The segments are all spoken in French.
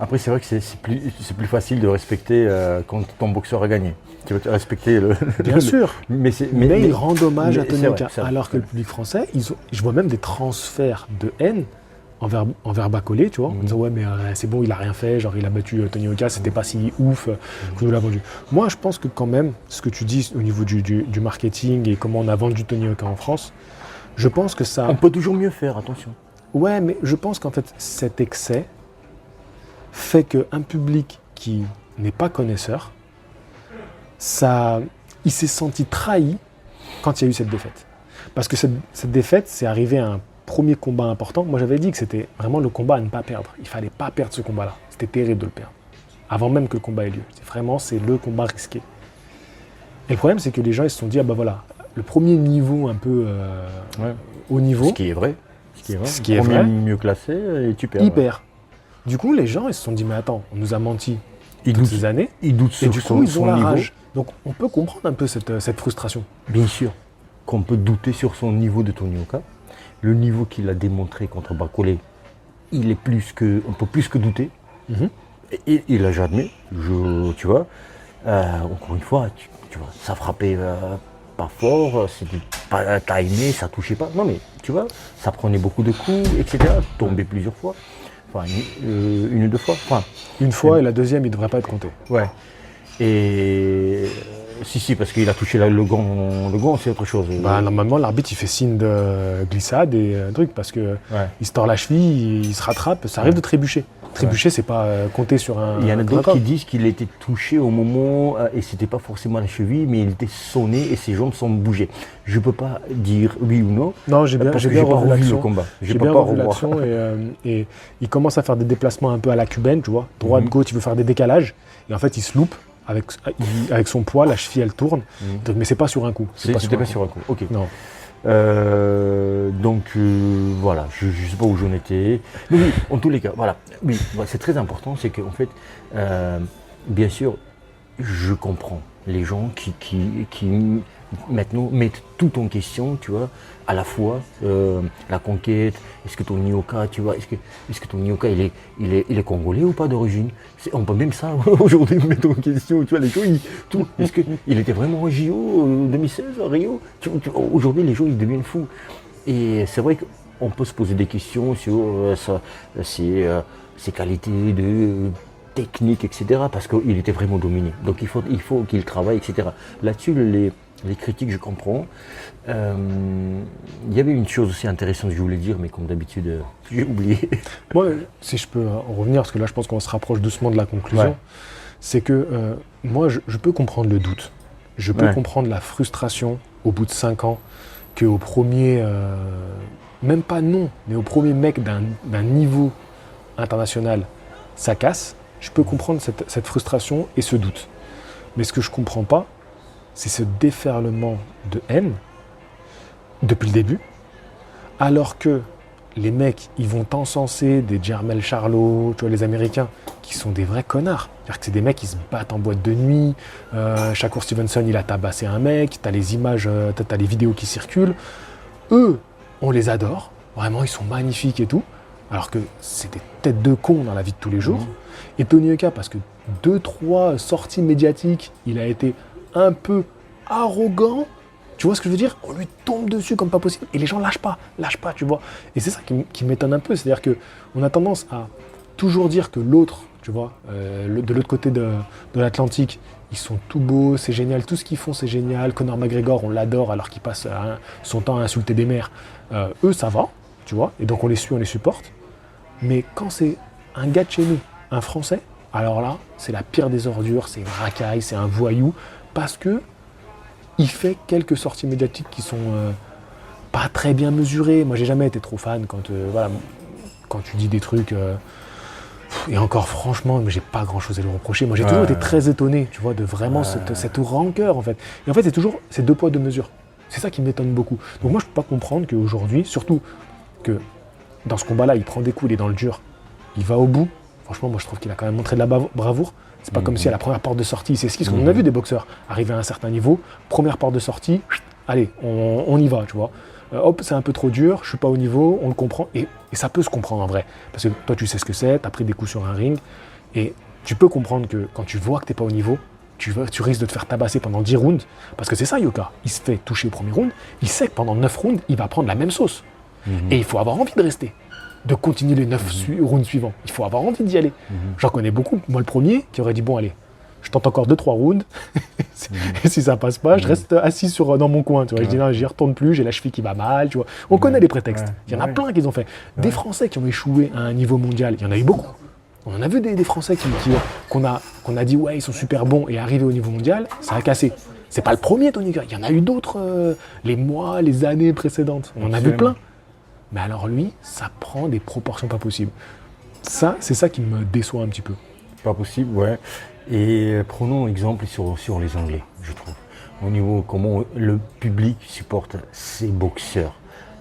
Après, c'est vrai que c'est plus facile de respecter quand ton boxeur a gagné. Tu vas te respecter le. Bien sûr. Mais il rend hommage à Tony c'est Yoka. vrai. Alors que le public français, je vois même des transferts de haine envers Bacolé, tu vois, en disant ouais mais c'est bon, il a rien fait, genre il a battu Tony Yoka, c'était pas si ouf que nous l'a vendu. Moi je pense que quand même, ce que tu dis au niveau du marketing et comment on a vendu Tony Yoka en France, je pense que ça... On peut toujours mieux faire, attention. Ouais, mais je pense qu'en fait cet excès fait qu'un public qui n'est pas connaisseur, il s'est senti trahi quand il y a eu cette défaite. Parce que cette défaite, c'est arrivé à un premier combat important. Moi, j'avais dit que c'était vraiment le combat à ne pas perdre. Il ne fallait pas perdre ce combat-là. C'était terrible de le perdre. Avant même que le combat ait lieu. C'est le combat risqué. Et le problème, c'est que les gens ils se sont dit, ah bah voilà, le premier niveau un peu haut niveau. Ce qui est vrai. Ce qui est vrai. Mieux classé et tu perds. Il perd. Du coup, les gens ils se sont dit, mais attends, on nous a menti toutes ces années. Ils doutent sur ils ont la niveau. rage. Donc, on peut comprendre un peu cette frustration. Bien sûr qu'on peut douter sur son niveau de Tony Yoka. Le niveau qu'il a démontré contre Bacolé, on peut plus que douter. Et il a jamais, tu vois. Encore une fois, tu vois, ça frappait pas fort, c'était pas timé, ça touchait pas. Non mais tu vois, ça prenait beaucoup de coups, etc. Tombait plusieurs fois. Enfin, une ou deux fois. Enfin, une fois et la deuxième, il devrait pas être compté. Ouais. Et si, parce qu'il a touché le gant, c'est autre chose. Normalement, l'arbitre, il fait signe de glissade et truc, parce que il se tord la cheville, il se rattrape, ça arrive de trébucher. Trébucher, c'est pas compter sur un... Il y en a d'autres qui disent qu'il était touché au moment, et c'était pas forcément la cheville, mais il était sonné et ses jambes sont bougées. Je peux pas dire oui ou non. Non, j'ai bien revu l'action. Le combat. J'ai bien revu l'action et il commence à faire des déplacements un peu à la cubaine, tu vois. Droite, gauche, il veut faire des décalages. Et en fait, il se loupe. Avec son poids, la cheville elle tourne, donc, mais c'est pas sur un coup. C'était pas sur un coup. Ok. Non. Voilà, je ne sais pas où j'en étais. Mais oui, en tous les cas, voilà. Oui, c'est très important, c'est qu'en fait, bien sûr, je comprends les gens qui maintenant mettent tout en question, tu vois, à la fois la conquête, est-ce que Tony Yoka, tu vois, est-ce que Tony Yoka il est congolais ou pas d'origine? On peut même ça aujourd'hui mettre en question, tu vois, les gens, est-ce qu'il était vraiment au JO 2016 à Rio? Aujourd'hui, les gens ils deviennent fous. Et c'est vrai qu'on peut se poser des questions sur ses qualités de technique, etc. Parce qu'il était vraiment dominé. Donc il faut qu'il travaille, etc. Là-dessus, les critiques, je comprends. Il y avait une chose aussi intéressante que je voulais dire, mais comme d'habitude, j'ai oublié. Moi, si je peux en revenir, parce que là, je pense qu'on se rapproche doucement de la conclusion, c'est que moi, je peux comprendre le doute. Je peux comprendre la frustration au bout de 5 ans qu'au premier, même pas non, mais au premier mec d'un niveau international, ça casse. Je peux comprendre cette frustration et ce doute. Mais ce que je ne comprends pas, c'est ce déferlement de haine depuis le début, alors que les mecs, ils vont encenser des Jermel Charlo, tu vois, les Américains, qui sont des vrais connards. C'est-à-dire que c'est des mecs qui se battent en boîte de nuit. Shakur Stevenson, il a tabassé un mec. T'as les images, t'as les vidéos qui circulent. Eux, on les adore. Vraiment, ils sont magnifiques et tout. Alors que c'est des têtes de cons dans la vie de tous les jours. Et Tony Yoka, parce que 2-3 sorties médiatiques, il a été un peu arrogant, tu vois ce que je veux dire? On lui tombe dessus comme pas possible et les gens lâchent pas, tu vois. Et c'est ça qui m'étonne un peu, c'est-à-dire qu'on a tendance à toujours dire que l'autre, tu vois, de l'autre côté de l'Atlantique, ils sont tout beaux, c'est génial, tout ce qu'ils font c'est génial. Conor McGregor, on l'adore alors qu'il passe son temps à insulter des mères. Eux, ça va, tu vois, et donc on les suit, on les supporte. Mais quand c'est un gars de chez nous, un Français, alors là, c'est la pire des ordures, c'est une racaille, c'est un voyou, parce que il fait quelques sorties médiatiques qui sont pas très bien mesurées. Moi, j'ai jamais été trop fan quand tu dis des trucs. Et encore, franchement, j'ai pas grand-chose à lui reprocher. Moi, j'ai toujours été très étonné, tu vois, de vraiment cette rancœur, en fait. Et en fait, c'est 2 poids 2 mesures. C'est ça qui m'étonne beaucoup. Donc moi, je peux pas comprendre qu'aujourd'hui, surtout que dans ce combat-là, il prend des coups, il est dans le dur, il va au bout. Franchement, moi, je trouve qu'il a quand même montré de la bravoure. C'est pas comme si à la première porte de sortie, il s'esquisse. On a vu des boxeurs arriver à un certain niveau, première porte de sortie, allez, on y va, tu vois. hop, c'est un peu trop dur, je suis pas au niveau, on le comprend. Et ça peut se comprendre en vrai. Parce que toi, tu sais ce que c'est, tu as pris des coups sur un ring. Et tu peux comprendre que quand tu vois que tu n'es pas au niveau, tu risques de te faire tabasser pendant 10 rounds. Parce que c'est ça, Yoka. Il se fait toucher au premier round. Il sait que pendant 9 rounds, il va prendre la même sauce. Et il faut avoir envie de rester, de continuer les 9 rounds suivants. Il faut avoir envie d'y aller. J'en connais beaucoup. Moi, le premier, qui aurait dit, bon, allez, je tente encore 2-3 rounds. Et si ça passe pas, je reste assis dans mon coin. Tu vois. Je dis, non, j'y retourne plus, j'ai la cheville qui va mal. Tu vois. On connaît les prétextes. Il y en a plein qu'ils ont fait. Des Français qui ont échoué à un niveau mondial, il y en a eu beaucoup. On en a vu des Français qu'on a dit, ouais, ils sont super bons, et arrivés au niveau mondial, ça a cassé. C'est pas le premier, Tony Yoka. Il y en a eu d'autres les mois, les années précédentes. On en a vu plein. Mais alors lui, ça prend des proportions pas possibles. Ça, c'est ça qui me déçoit un petit peu. Pas possible, ouais. Et prenons exemple sur les Anglais, je trouve. Au niveau comment le public supporte ces boxeurs,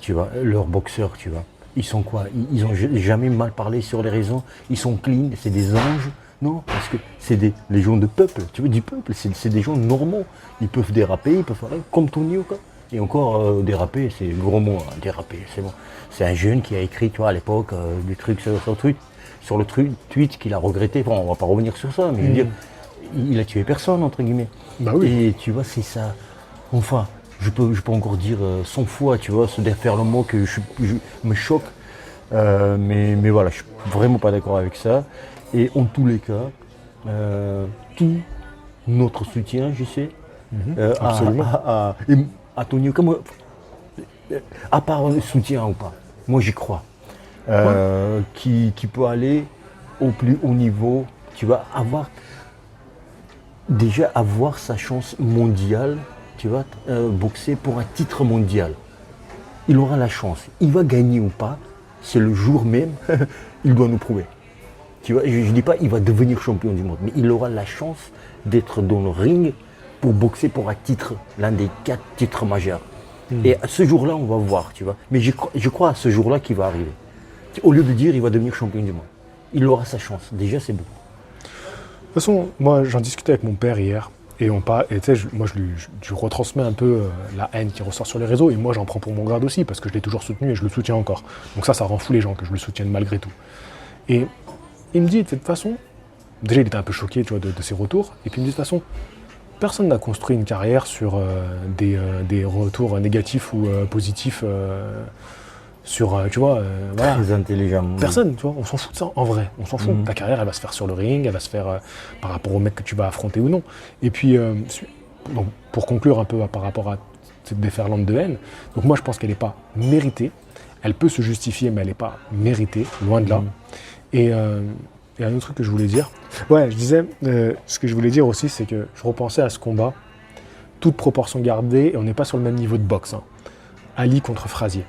tu vois, leurs boxeurs, tu vois. Ils sont quoi? Ils ont jamais mal parlé sur les réseaux. Ils sont clean, c'est des anges. Non, parce que c'est les gens de peuple, tu vois, du peuple. C'est des gens normaux. Ils peuvent déraper, ils peuvent faire comme Tony Yoka. Et encore, déraper, c'est le gros mot, hein, déraper, c'est bon. C'est un jeune qui a écrit, tu vois, à l'époque, des trucs sur le tweet qu'il a regretté. Bon, on va pas revenir sur ça, mais je veux dire, il a tué personne, entre guillemets. Bah oui. Et tu vois, c'est ça. Enfin, je peux encore dire 100 fois, tu vois, ce déferlement que je me choque. Mais voilà, je suis vraiment pas d'accord avec ça. Et en tous les cas, tout notre soutien, je sais, absolument. à Tony Yoka, à part le soutien ou pas, moi j'y crois. Qui peut aller au plus haut niveau, tu vas avoir sa chance mondiale, tu vas boxer pour un titre mondial. Il aura la chance. Il va gagner ou pas, c'est le jour même, il doit nous prouver. Tu vois, je ne dis pas il va devenir champion du monde, mais il aura la chance d'être dans le ring pour boxer pour un titre, l'un des 4 titres majeurs. Et à ce jour-là, on va voir, tu vois. Mais je crois à ce jour-là qu'il va arriver. Au lieu de dire il va devenir champion du monde, il aura sa chance. Déjà, c'est beau. De toute façon, moi, j'en discutais avec mon père hier. Et tu sais, moi, je lui retransmets un peu la haine qui ressort sur les réseaux. Et moi, j'en prends pour mon grade aussi, parce que je l'ai toujours soutenu et je le soutiens encore. Donc ça rend fou les gens que je le soutienne malgré tout. Et il me dit, de toute façon, déjà, il était un peu choqué, tu vois, de ses retours. Et puis il me dit, de toute façon, personne n'a construit une carrière sur des retours négatifs ou positifs sur, tu vois, voilà. Très intelligent. Personne, tu vois, on s'en fout de ça, en vrai, on s'en fout. Ta carrière, elle va se faire sur le ring, elle va se faire par rapport au mec que tu vas affronter ou non. Et puis, donc, pour conclure un peu par rapport à cette déferlante de haine, donc moi je pense qu'elle n'est pas méritée, elle peut se justifier, mais elle n'est pas méritée, loin de là. Et un autre truc que je voulais dire, ouais, je disais, ce que je voulais dire aussi, c'est que je repensais à ce combat, toute proportion gardée, et on n'est pas sur le même niveau de boxe. Hein. Ali contre Frazier.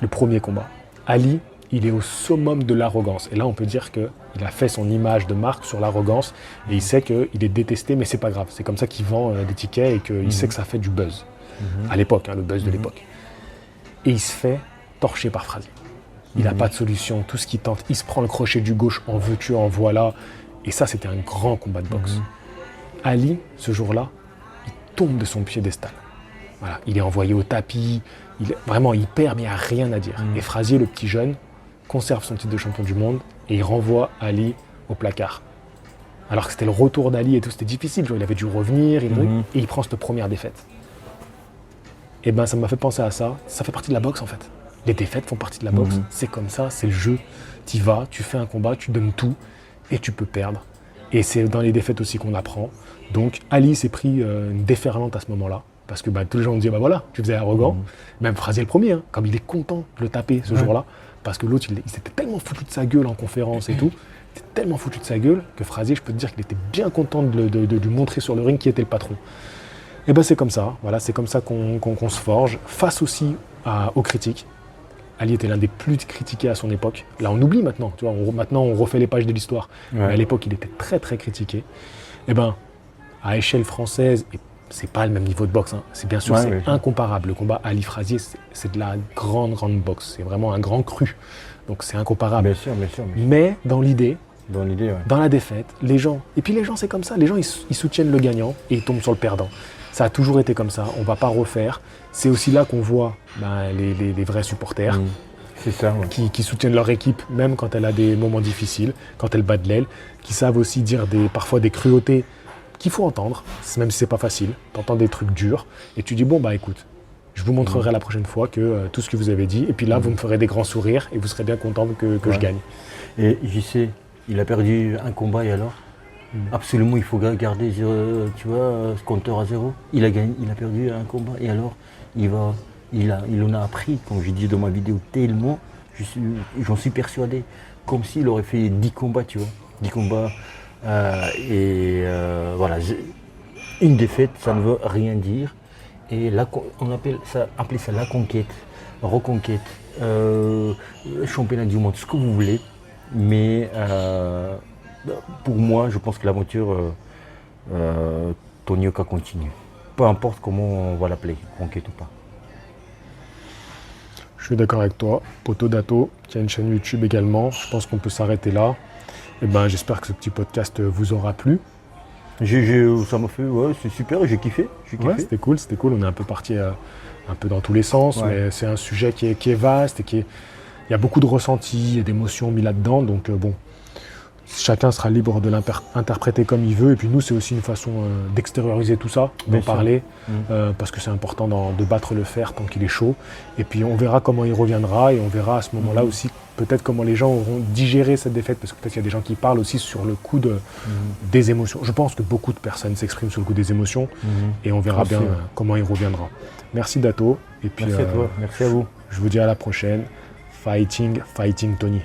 Le premier combat. Ali, il est au summum de l'arrogance. Et là, on peut dire qu'il a fait son image de marque sur l'arrogance et il sait qu'il est détesté, mais c'est pas grave. C'est comme ça qu'il vend des tickets et qu'il sait que ça fait du buzz. À l'époque, hein, le buzz de l'époque. Et il se fait torcher par Frazier. Il n'a pas de solution. Tout ce qu'il tente, il se prend le crochet du gauche, en veux-tu, en voilà. Et ça, c'était un grand combat de boxe. Ali, ce jour-là, il tombe de son piédestal. Voilà, il est envoyé au tapis. Vraiment, il perd, mais il n'y a rien à dire. Et Frazier, le petit jeune, conserve son titre de champion du monde et il renvoie Ali au placard. Alors que c'était le retour d'Ali et tout, c'était difficile. Genre, il avait dû revenir et il prend cette première défaite. Et ben, ça m'a fait penser à ça. Ça fait partie de la boxe, en fait. Les défaites font partie de la boxe. C'est comme ça, c'est le jeu. Tu y vas, tu fais un combat, tu donnes tout et tu peux perdre. Et c'est dans les défaites aussi qu'on apprend. Donc, Ali s'est pris une déferlante à ce moment-là. Parce que tous les gens me disaient, voilà, tu faisais arrogant. Même Frazier le premier, hein, comme il est content de le taper ce jour-là. Parce que l'autre, il s'était tellement foutu de sa gueule en conférence et tout. Il était tellement foutu de sa gueule que Frazier, je peux te dire qu'il était bien content de lui montrer sur le ring qui était le patron. Et ben c'est comme ça, voilà, c'est comme ça qu'on se forge. Face aussi aux critiques. Ali était l'un des plus critiqués à son époque. Là, on oublie maintenant, tu vois, maintenant on refait les pages de l'histoire. Mais à l'époque, il était très très critiqué. Et ben, à échelle française, et c'est pas le même niveau de boxe, hein. C'est bien sûr, c'est incomparable. Le combat Ali Frazier, c'est de la grande boxe. C'est vraiment un grand cru. Donc c'est incomparable. Bien sûr. Mais dans l'idée, ouais. Dans la défaite, les gens, c'est comme ça, les gens ils soutiennent le gagnant et ils tombent sur le perdant. Ça a toujours été comme ça, on ne va pas refaire. C'est aussi là qu'on voit les vrais supporters. C'est ça, ouais. Qui soutiennent leur équipe, même quand elle a des moments difficiles, quand elle bat de l'aile, qui savent aussi dire parfois des cruautés qu'il faut entendre, même si c'est pas facile. Tu entends des trucs durs et tu dis bon bah écoute, je vous montrerai la prochaine fois que tout ce que vous avez dit, et puis là vous me ferez des grands sourires et vous serez bien content que je gagne. Et JC, il a perdu un combat et alors absolument il faut garder tu vois, ce compteur à 0. Il a perdu un combat et alors il en a appris, comme j'ai dit dans ma vidéo, tellement, j'en suis persuadé, comme s'il aurait fait 10 combats, tu vois, 10 combats. Voilà, une défaite, ça ne veut rien dire. Et là, on appelle ça la conquête, reconquête, championnat du monde, ce que vous voulez. Mais pour moi, je pense que l'aventure Tony Yoka continue. Peu importe comment on va l'appeler, conquête ou pas. Je suis d'accord avec toi. Poto Dato, qui a une chaîne YouTube également. Je pense qu'on peut s'arrêter là. Et j'espère que ce petit podcast vous aura plu. Ça m'a fait, ouais, c'est super, j'ai kiffé. Ouais, c'était cool. On est un peu parti un peu dans tous les sens, mais c'est un sujet qui est vaste et il y a beaucoup de ressentis et d'émotions mis là-dedans. Donc chacun sera libre de l'interpréter comme il veut. Et puis nous, c'est aussi une façon d'extérioriser tout ça, d'en parler, parce que c'est important de battre le fer tant qu'il est chaud. Et puis on verra comment il reviendra et on verra à ce moment-là aussi peut-être comment les gens auront digéré cette défaite, parce que peut-être qu'il y a des gens qui parlent aussi sur le coup des émotions. Je pense que beaucoup de personnes s'expriment sur le coup des émotions et on verra bien comment il reviendra. Merci Dato. Et puis, merci à toi, merci à vous. Je vous dis à la prochaine. Fighting Tony.